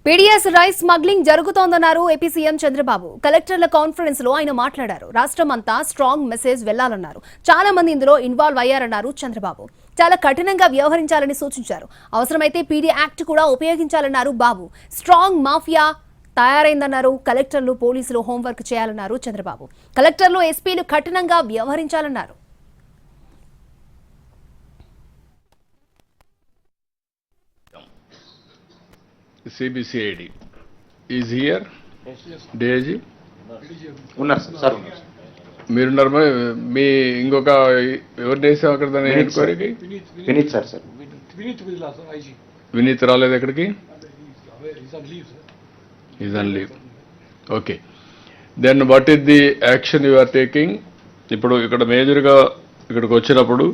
PDS rice smuggling జరుగుతోందన్నారు AP CM Chandrababu. కలెక్టర్ల conference లో ఆయన మాట్లాడారు. రాష్ట్రమంతా స్ట్రాంగ్ మెసేజ్ వెళ్లాలన్నారు. చాలా మంది ఇందులో ఇన్వాల్వ్ అయ్యారన్నారు చంద్రబాబు. చాలా కఠినంగా వ్యవహరించాలని సూచించారు. అవసరమైతే పీడీ యాక్ట్ కూడా ఉపయోగించాలన్నారు బాబు. Strong mafia తయారైందన్నారు. కలెక్టర్లు పోలీసులు హోంవర్క్ చేయాలన్నారు చంద్రబాబు. కలెక్టర్లు ఎస్పీలు కఠినంగా వ్యవహరించాలన్నారు. CBCID is here. DIG ఉన్నారు సార్. మీరున్నారు. మీ ఇంకొక ఎవరు చేసాం అక్కడ దాని ఎంక్వైరీకి? వినీత్ సార్. వినీత్ రాలేదు ఎక్కడికి? Is on leave. Okay, then what is the action you are taking? ఇప్పుడు ఇక్కడ మేజర్గా ఇక్కడికి వచ్చినప్పుడు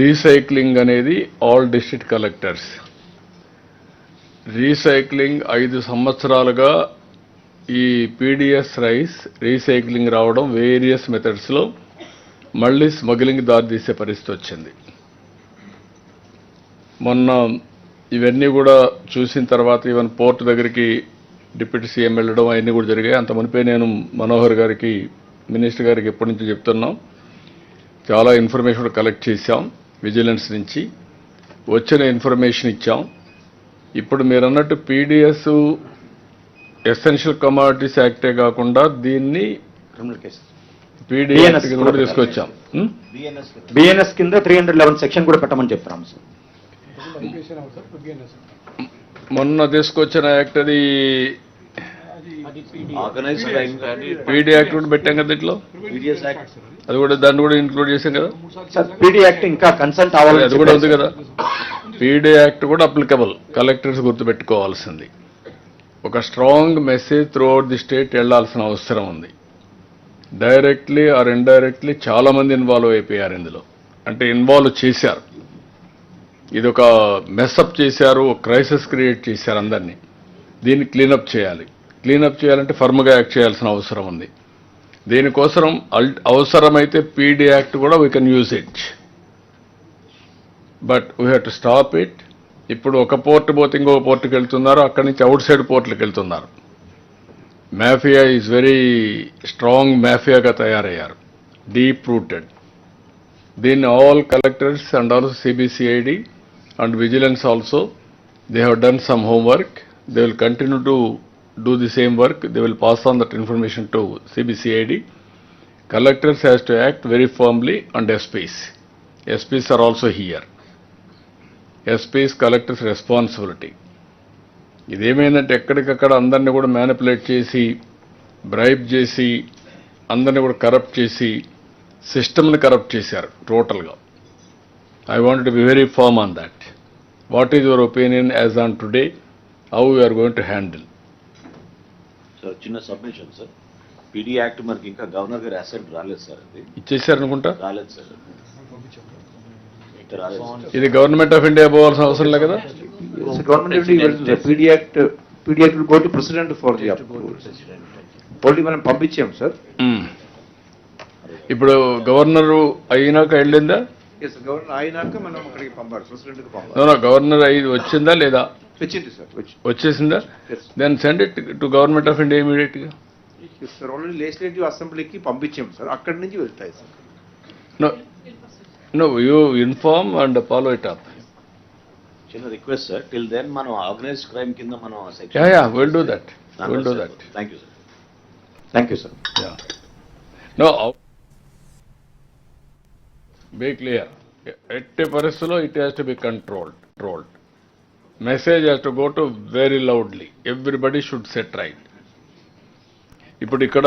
రీసైక్లింగ్ అనేది ఆల్ డిస్ట్రిక్ట్ కలెక్టర్స్ రీసైక్లింగ్ 5 సంవత్సరాలుగా ఈ పీడీఎస్ రైస్ రీసైక్లింగ్ రావడం వేరియస్ మెథడ్స్లో మళ్ళీ స్మగ్లింగ్ దారితీసే పరిస్థితి వచ్చింది. మొన్న ఇవన్నీ కూడా చూసిన తర్వాత ఈవెన్ పోర్ట్ దగ్గరికి డిప్యూటీ సీఎం వెళ్ళడం అవన్నీ కూడా జరిగాయి. అంత మునిపే నేను మనోహర్ గారికి, మినిస్టర్ గారికి ఎప్పటి నుంచి చెప్తున్నాం, చాలా ఇన్ఫర్మేషన్ కలెక్ట్ చేశాం. విజిలెన్స్ నుంచి వచ్చిన ఇన్ఫర్మేషన్ ఇచ్చాం. ఇప్పుడు మీరు అన్నట్టు పీడీఎస్ ఎసెన్షియల్ కమోడిటీస్ యాక్టే కాకుండా దీన్ని పీడీఎస్ కూడా తీసుకొచ్చాం. బిఎన్ఎస్ కింద 311 సెక్షన్ కూడా పెట్టమని చెప్తున్నాం సార్. మొన్న తీసుకొచ్చిన యాక్ట్ అది పీడీ యాక్ట్ కూడా పెట్టాం కదా ఇట్లా. అది కూడా దాన్ని కూడా ఇంక్లూడ్ చేసాం కదా సార్. పీడీ యాక్ట్ ఇంకా కన్సల్ట్ అవ్వాలి, అది కూడా ఉంది కదా. పీడీ యాక్ట్ కూడా అప్లికబుల్. కలెక్టర్స్ గుర్తుపెట్టుకోవాల్సింది. ఒక strong message through out the state వెళ్లాల్సిన అవసరం ఉంది. డైరెక్ట్లీ ఆర్ ఇండైరెక్ట్లీ చాలా మంది ఇన్వాల్వ్ అయిపోయారు ఇందులో. అంటే ఇన్వాల్వ్ చేశారు. ఇది ఒక మెస్అప్ చేశారు, ఒక క్రైసిస్ క్రియేట్ చేశారు అందరినీ. దీన్ని క్లీనప్ చేయాలి. క్లీనప్ చేయాలంటే ఫర్మ్గా యాక్ట్ చేయాల్సిన అవసరం ఉంది. దీనికోసం అవసరమైతే పీడీ యాక్ట్ కూడా we can use it, but we have to stop it. ఇప్పుడు ఒక పోర్ట్ పోతే ఇంకొక పోర్టుకి వెళ్తున్నారు, అక్కడి నుంచి అవుట్ సైడ్ పోర్టులకు వెళ్తున్నారు. మాఫియా ఈజ్ వెరీ స్ట్రాంగ్ మాఫియాగా తయారయ్యారు, డీప్ రూటెడ్. దీన్ని all collectors and also CBCID and vigilance also they have done some homework. They will continue to do the same work. They will pass on that information to CBCID. Collectors has to act very firmly, and SPs are also here. SPs collectors responsibility. ఇదేమైందంటే ఎక్కడికక్కడ అందరినీ కూడా manipulate చేసి, bribe చేసి, అందరినీ కూడా corrupt చేసి, సిస్టమ్ని corrupt చేశారు టోటల్గా. I want to be very firm on that. What is your opinion as on today? How we are going to handle? Sir, చిన్న సబ్మిషన్ సార్. పీడీ యాక్ట్ మనకి ఇంకా గవర్నర్ గారి అసెంట్ రాలేదు సార్. అది ఇచ్చేసారు అనుకుంటా. రాలేదు సార్. ఇది గవర్నమెంట్ ఆఫ్ ఇండియా పోవాల్సిన అవసరం లేదు కదా. PD act go to president for the approval. Only మనం పంపించాం సార్. ఇప్పుడు గవర్నర్ అయినాక వెళ్ళిందా? గవర్నర్ అయినాక మనం అక్కడికి పంపాలి, ప్రెసిడెంట్కి పంపాలి. గవర్నర్ వచ్చిందా లేదా? వచ్చింది సార్. వచ్చేసిందా? Then send it to government of India immediate గా. సార్ ఆల్రెడీ లెజిస్లేటివ్ అసెంబ్లీకి పంపించాం సార్, అక్కడి నుంచి వెళ్తాయి sir. No you inform and follow it up. చిన్న రిక్వెస్ట్ సార్, టిల్ దెన్ మనం ఆర్గనైజ్డ్ క్రైమ్ కింద మనం will do that. Thank you sir. Thank you sir. No, be clear. ఎట్టి పరిస్థితుల్లో it has to be controlled. Message has to go to very loudly. Everybody should set right. ఇప్పుడు ఇక్కడ